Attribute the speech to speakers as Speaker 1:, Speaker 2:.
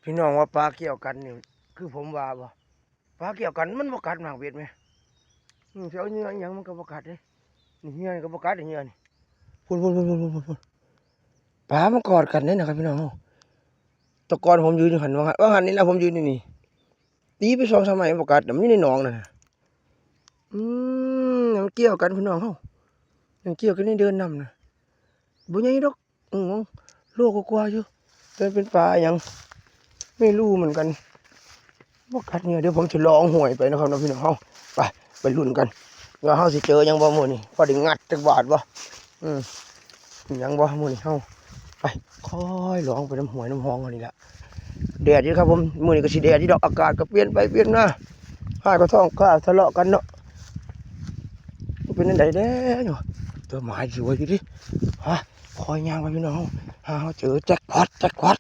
Speaker 1: พี่น้องว่าปลาเกี่ยวกันนี่คือผมว่าบ่ปลาเกี่ยวกันมันบ่กัดหมากเบ็ดไหมเสียวเหงื่ออหยังมันก็บ่กัดเด้นี่เหงื่อนี่ก็บ่กัดเหงื่อนี่พุ่นปลามันกอดกันเด้นะครับพี่น้องแตะกอนผมยืนอยู่หันว่าหันนี่แล้วผมยืนนี่ตีไป2-3ไม้บ่กัดแต่มันอยู่ในหนองนั่นน่ะมันเกี่ยวกันพี่น้องยังเกี่ยวกันในเดินนำน่ะบ่ใหญ่ดอกโลกว่าๆอยู่แต่เป็นปลาหยังไม่รู้เหมือนกันบ่กัดเหงื่อเดี๋ยวผมจะลองห้วยไปนะครับน้องพี่น้องไปลุ้นกันว่าเฮาสิเจอหยังบ่มื้อนี้พอได้งัดจักบาทบ่หยังบ่มื้อนี้เฮาไปค่อยลองไปน้ำห้วยน้ำห้องเอานี่ล่ะแดดอยู่ครับผมมื้อนี้ก็สิแดดอยู่ดอกอากาศก็เปลี่ยนไปเปลี่ยนมาข้าก็ท้องข้าทะเลาะกันเนาะเป็นจังได๋เด้อตัวหมายสวยอยู่ดิคอยย่างไปพี่น้องเฮาเจอแจ็คพอต